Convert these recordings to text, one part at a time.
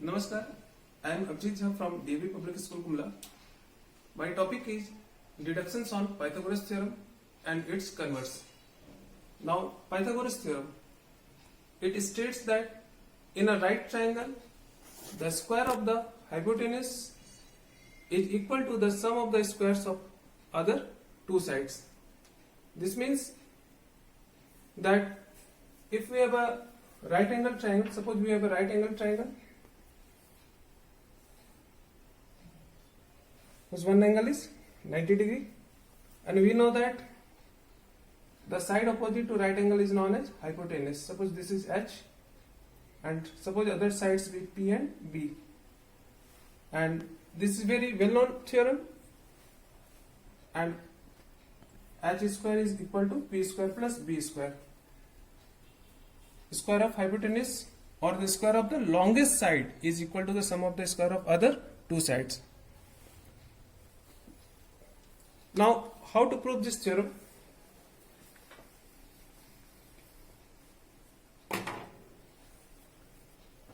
Namaskar, I am Abhijit Jha from DAV Public School Kumla. My topic is deductions on Pythagoras theorem and its converse. Now, Pythagoras theorem, it states that in a right triangle, the square of the hypotenuse is equal to the sum of the squares of other two sides. This means that if we have a right angle triangle, suppose we have a right angle triangle, whose one angle is 90 degree, and we know that the side opposite to right angle is known as hypotenuse. Suppose this is H, and suppose other sides be P and B, and this is very well known theorem, and H square is equal to P square plus B square. Square of hypotenuse or the square of the longest side is equal to the sum of the square of other two sides. Now, how to prove this theorem?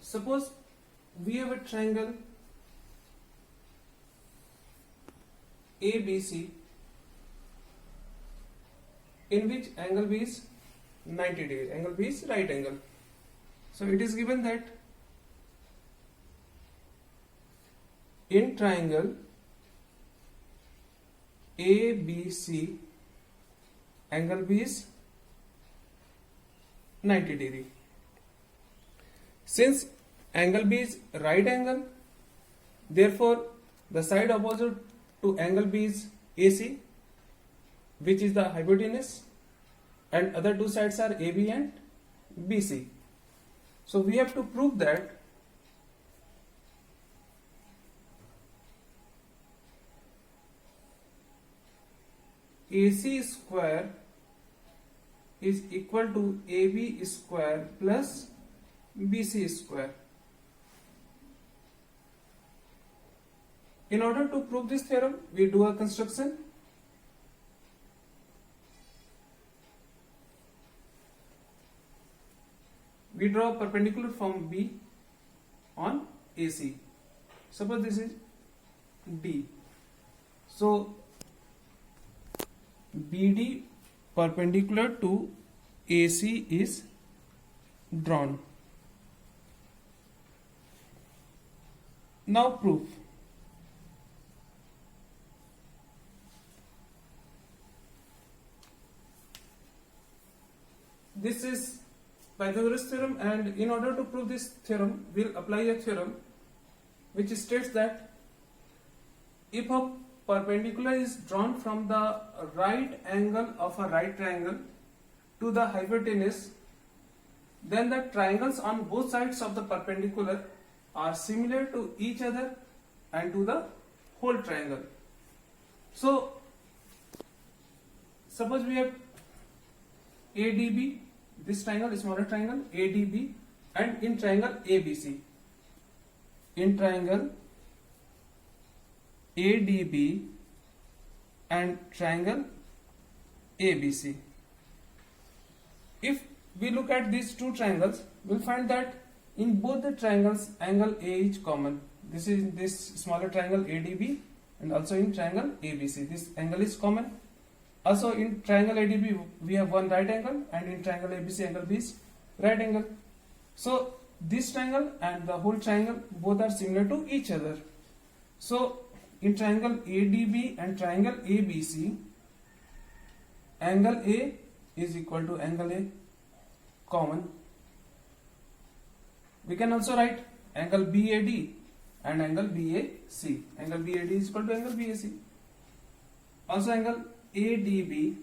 Suppose we have a triangle ABC in which angle B is 90 degree. Angle B is right angle. So it is given that in triangle ABC, angle B is 90 degree. Since angle B is right angle, therefore the side opposite to angle B is AC, which is the hypotenuse, and other two sides are AB and BC. So we have to prove that AC square is equal to AB square plus BC square. In order to prove this theorem, we do a construction. We draw a perpendicular from B on AC. Suppose this is D. So BD perpendicular to AC is drawn. Now proof. This is Pythagoras theorem, and in order to prove this theorem, we'll apply a theorem which states that if a perpendicular is drawn from the right angle of a right triangle to the hypotenuse, then the triangles on both sides of the perpendicular are similar to each other and to the whole triangle. So suppose we have ADB, this triangle is smaller triangle ADB, and in triangle ABC. In triangle ADB and triangle ABC. If we look at these two triangles, we'll find that in both the triangles angle A is common. This is this smaller triangle ADB, and also in triangle ABC this angle is common. Also in triangle ADB we have one right angle, and in triangle ABC angle B is right angle. So this triangle and the whole triangle both are similar to each other. So in triangle ADB and triangle ABC, angle A is equal to angle A common. We can also write angle BAD and angle BAC. Angle BAD is equal to angle BAC. Also angle ADB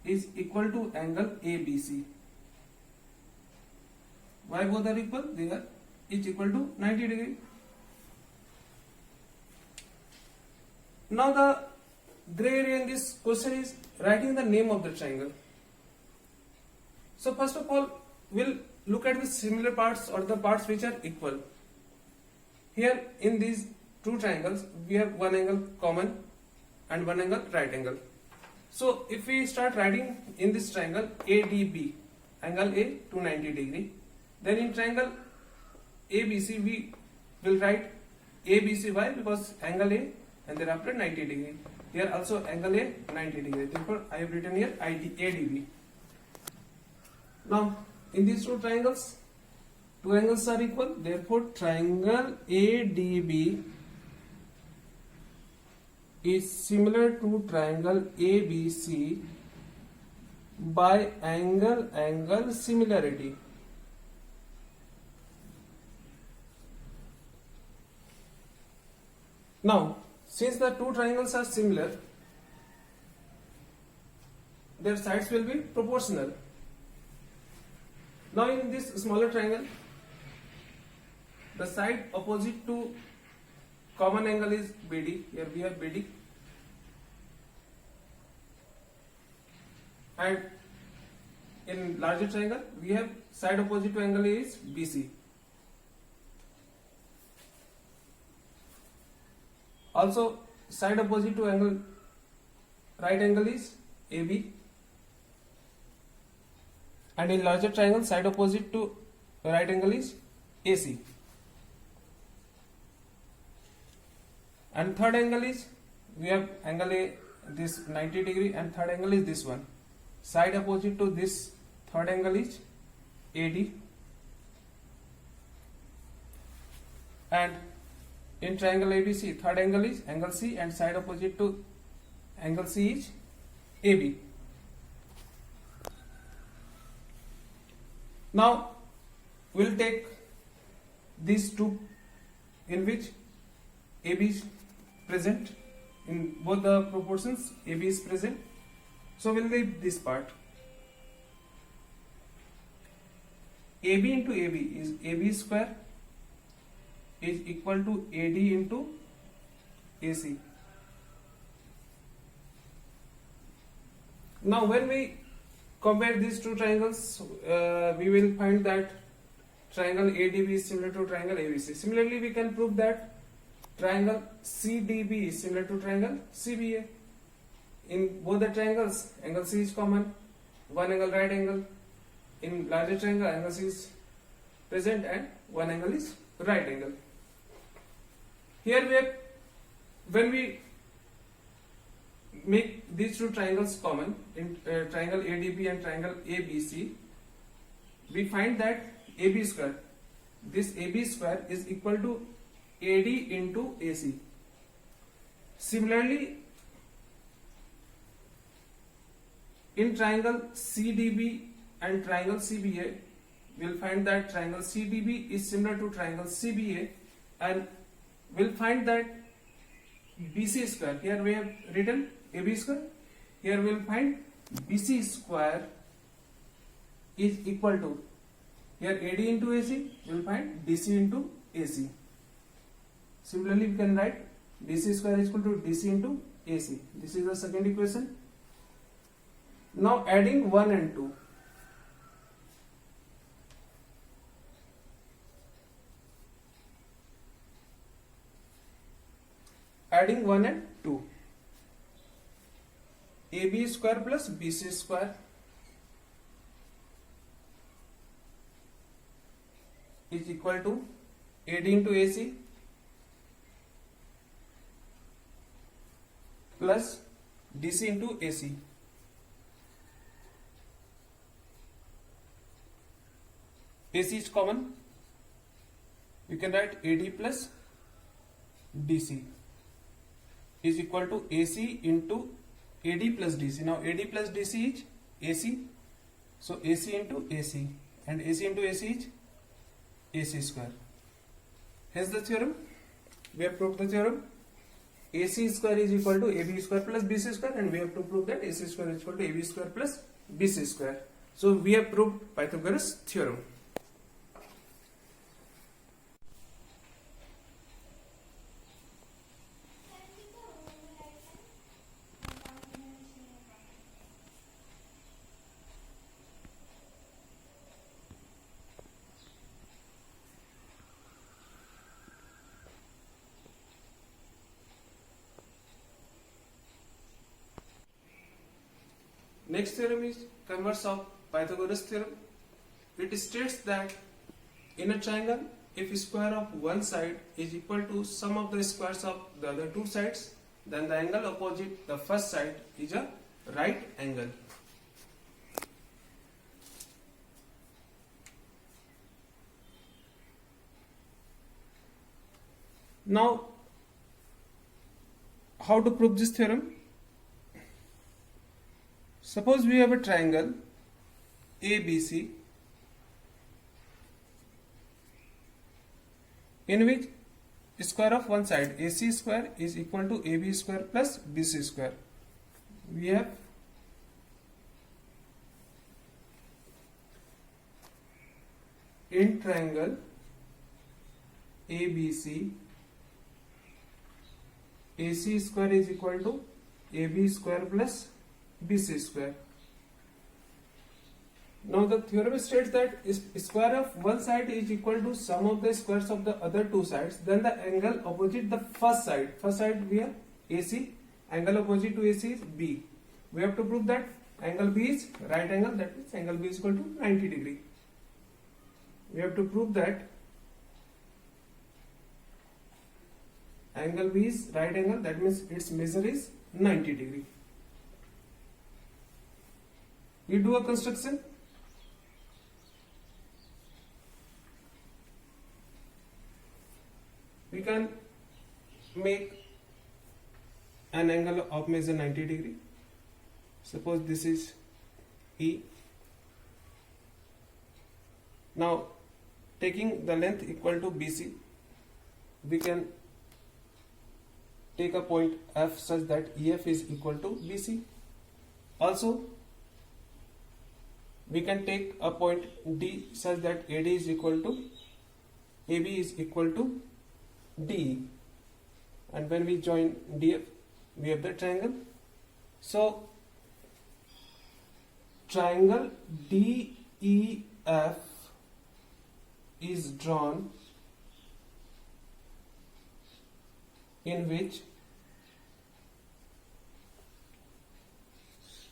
is equal to angle ABC. Why both are equal? They are each equal to 90 degree. Now the gray area in this question is writing the name of the triangle. So first of all, we'll look at the similar parts or the parts which are equal. Here in these two triangles we have one angle common and one angle right angle. So if we start writing in this triangle ADB, angle A to 90 degree, Then in triangle ABC we will write ABC. Why? Because angle A and thereafter 90 degree. Here also angle A 90 degree. Therefore I have written here ADB. Now in these two triangles, two angles are equal. Therefore triangle ADB is similar to triangle ABC by angle similarity. Now since the two triangles are similar, their sides will be proportional. Now in this smaller triangle, the side opposite to common angle is BD. Here we have BD. And in larger triangle, we have side opposite to angle A is BC. Also, side opposite to angle right angle is AB. And in larger triangle, side opposite to right angle is AC. And third angle is, we have angle A, this 90 degree, and third angle is this one. Side opposite to this third angle is AD. And in triangle ABC, third angle is angle C, and side opposite to angle C is AB. Now we'll take these two in which AB is present in both the proportions. AB is present, so we'll leave this part. AB into AB is AB square is equal to AD into AC. Now when we compare these two triangles, we will find that triangle ADB is similar to triangle ABC. Similarly, we can prove that triangle CDB is similar to triangle CBA. In both the triangles, angle C is common, one angle right angle. In larger triangle, angle C is present and one angle is right angle. Here we have, when we make these two triangles common, in triangle ADB and triangle ABC, we find that AB square, this AB square is equal to AD into AC. Similarly, in triangle CDB and triangle CBA, we will find that triangle CDB is similar to triangle CBA, and we will find that BC square, here we have written AB square, here we will find BC square is equal to, here AD into AC, we will find DC into AC. Similarly, we can write BC square is equal to DC into AC. This is the second equation. Now adding 1 and 2. Adding 1 and 2. AB square plus BC square is equal to AD into AC plus DC into AC. AC is common. You can write AD plus DC is equal to AC into AD plus DC. Now AD plus DC is AC. So AC into AC, and AC into AC is AC square. Hence the theorem. We have proved the theorem. AC square is equal to AB square plus BC square, and we have to prove that AC square is equal to AB square plus BC square. So we have proved Pythagoras theorem. Next theorem is converse of Pythagoras theorem. It states that In a triangle, if square of one side is equal to sum of the squares of the other two sides, then the angle opposite the first side is a right angle. Now, how to prove this theorem? Suppose we have a triangle ABC in which square of one side AC square is equal to AB square plus BC square. We have in triangle ABC, AC square is equal to AB square plus BC square. Now the theorem states that if square of one side is equal to sum of the squares of the other two sides, then the angle opposite the first side we have AC, angle opposite to AC is B. We have to prove that angle B is right angle, that means angle B is equal to 90 degree. We have to prove that angle B is right angle, that means its measure is 90 degree. We do a construction. We can make an angle of measure 90 degree. Suppose this is E. Now, taking the length equal to BC, we can take a point F such that EF is equal to BC. Also, we can take a point D such that AD is equal to AB is equal to DE, and when we join DF, we have the triangle. So, triangle DEF is drawn in which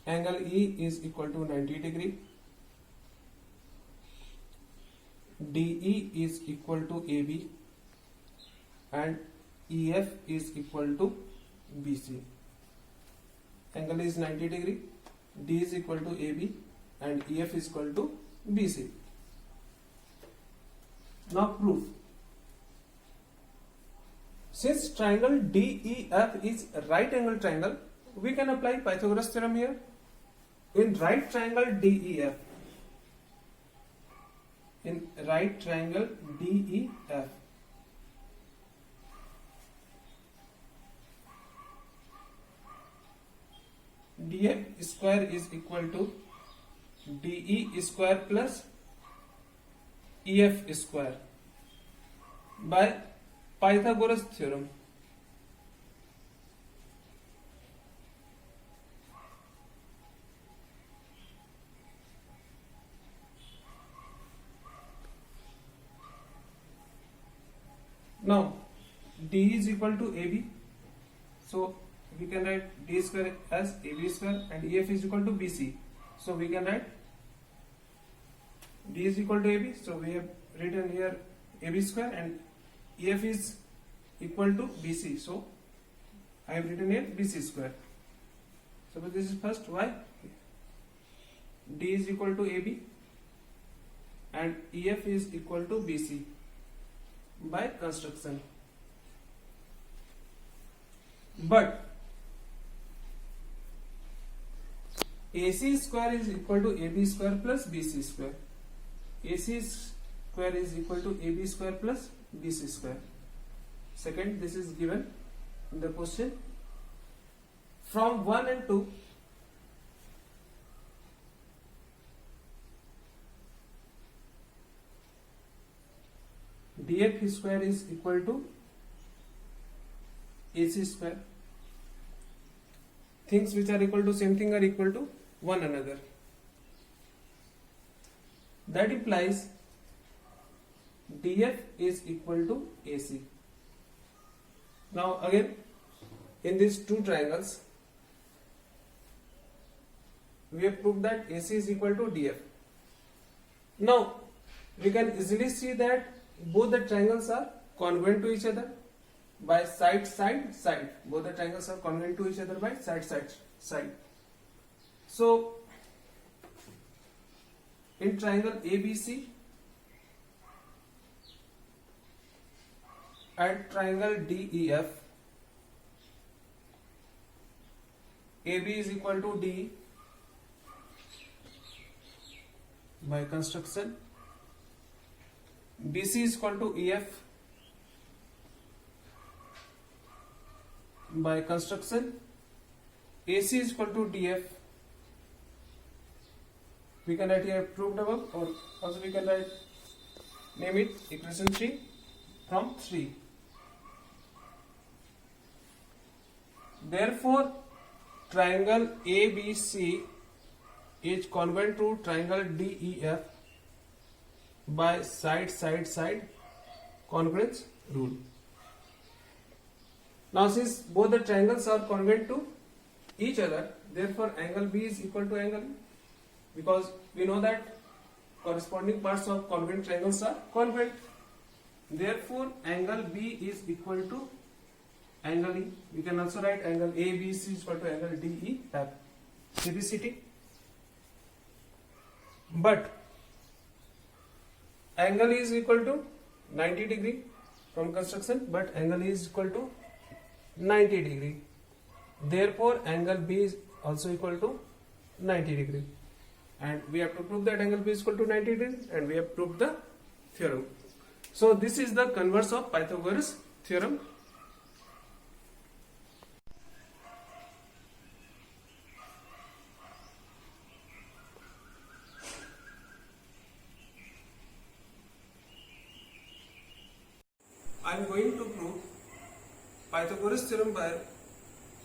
angle E is equal to 90 degree, DE is equal to AB, and EF is equal to BC. Angle is 90 degree, D is equal to AB, and EF is equal to BC. Now proof. Since triangle DEF is a right angle triangle, we can apply Pythagoras theorem here. In right triangle DEF, DF square is equal to DE square plus EF square by Pythagoras theorem. Now D is equal to AB, so we can write D square as AB square, and EF is equal to BC, so we can write D is equal to AB, so we have written here AB square, and EF is equal to BC, so I have written here BC square. So this is first why D is equal to AB and EF is equal to BC by construction. But AC square is equal to AB square plus BC square. AC square is equal to AB square plus BC square. Second, this is given in the question. From 1 and 2, DF square is equal to AC square. Things which are equal to same thing are equal to one another. That implies DF is equal to AC. Now again, in these two triangles, we have proved that AC is equal to DF. Now, we can easily see that both the triangles are congruent to each other by side. Both the triangles are congruent to each other by side. So in triangle ABC and triangle DEF, AB is equal to D by construction, BC is equal to EF by construction, AC is equal to DF. We can write here proved above, or also we can write, name it equation 3 from 3. Therefore, triangle ABC is congruent to triangle DEF by side congruence rule. Now, since both the triangles are congruent to each other, therefore angle B is equal to angle E, because we know that corresponding parts of congruent triangles are congruent. Therefore, angle B is equal to angle E. We can also write angle ABC is equal to angle DEF. CBCT. But angle E is equal to 90 degree from construction, but angle E is equal to 90 degree. Therefore, angle B is also equal to 90 degree. And we have to prove that angle B is equal to 90 degree, and we have proved the theorem. So this is the converse of Pythagoras theorem. I am going to prove Pythagoras theorem by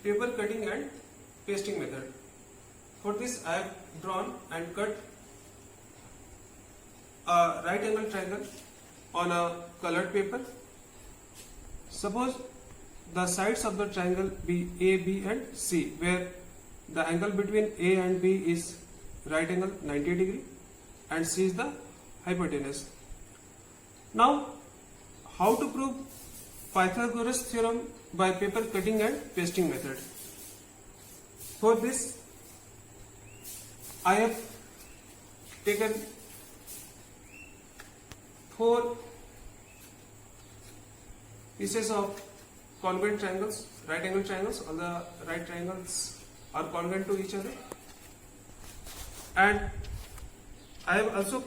paper cutting and pasting method. For this, I have drawn and cut a right angle triangle on a colored paper. Suppose the sides of the triangle be A, B and C, where the angle between A and B is right angle 90 degree and C is the hypotenuse. Now, how to prove Pythagoras theorem by paper cutting and pasting method? For this, I have taken 4 pieces of congruent triangles, right angle triangles. All the right triangles are congruent to each other, and I have also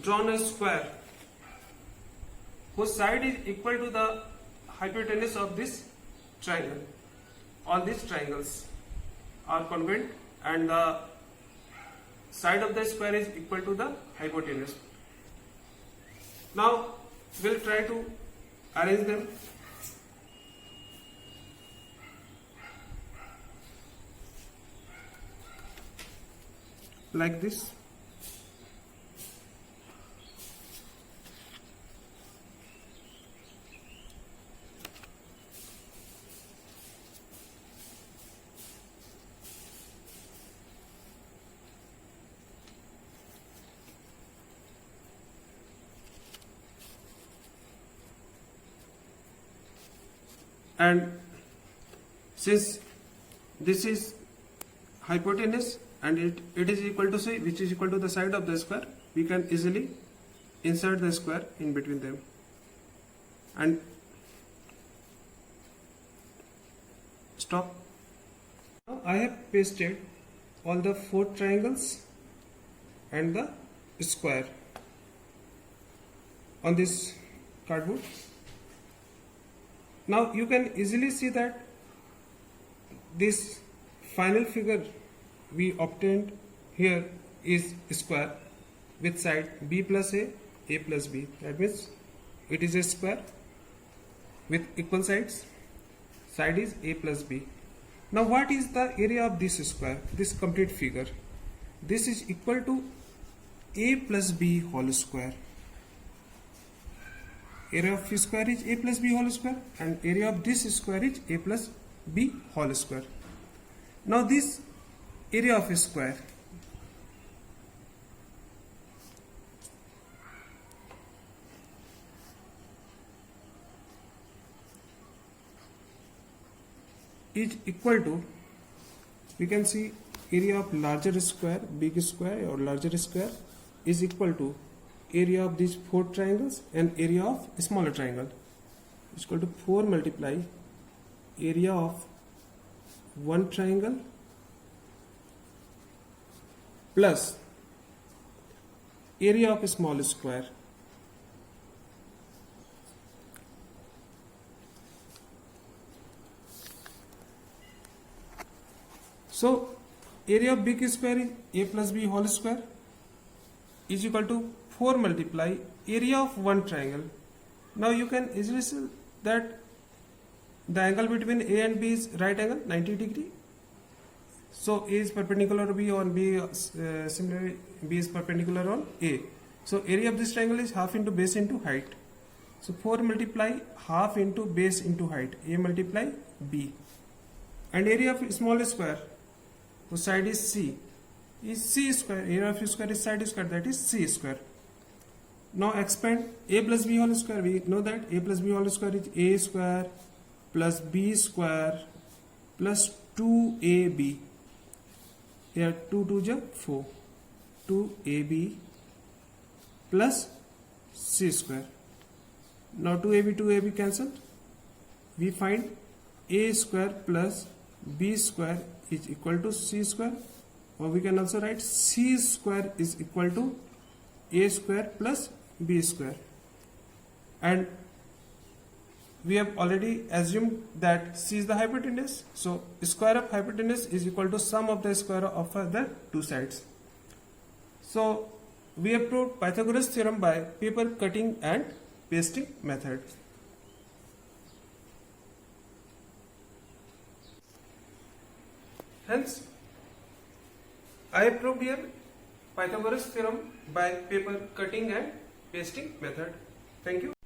drawn a square whose side is equal to the hypotenuse of this triangle. All these triangles are congruent, and the side of the square is equal to the hypotenuse. Now we'll try to arrange them. Like this. And since this is hypotenuse and it is equal to C, which is equal to the side of the square, we can easily insert the square in between them. And stop. Now I have pasted all the 4 triangles and the square on this cardboard. Now you can easily see that this final figure we obtained here is square with side B plus A plus B. That means it is a square with equal sides. Side is A plus B. Now what is the area of this square, this complete figure? This is equal to A plus B whole square. Area of square is A plus B whole square, and area of this square is A plus B whole square. Now this area of a square is equal to, we can see area of larger square, big square or larger square is equal to area of these 4 triangles and area of smaller triangle is equal to 4 multiply area of one triangle plus area of a small square. So area of big square is a plus b whole square is equal to 4 multiply area of one triangle. Now you can easily see that the angle between A and B is right angle 90 degree. So A is perpendicular to B on B, similarly B is perpendicular on A. So area of this triangle is half into base into height. So 4 multiply half into base into height, A multiply B. And area of small square, whose side is C, is C square. Area of square is side square, that is C square. Now expand A plus B whole square. We know that A plus B whole square is A square plus B square plus 2AB. Here 2 2 is 4. 2AB plus C square. Now 2AB cancelled. We find A square plus B square is equal to C square, or we can also write C square is equal to A square plus B square. And we have already assumed that C is the hypotenuse, so square of hypotenuse is equal to sum of the square of the two sides. So we have proved Pythagoras theorem by paper cutting and pasting method. Hence, I have proved here Pythagoras theorem by paper cutting and pasting method. Thank you.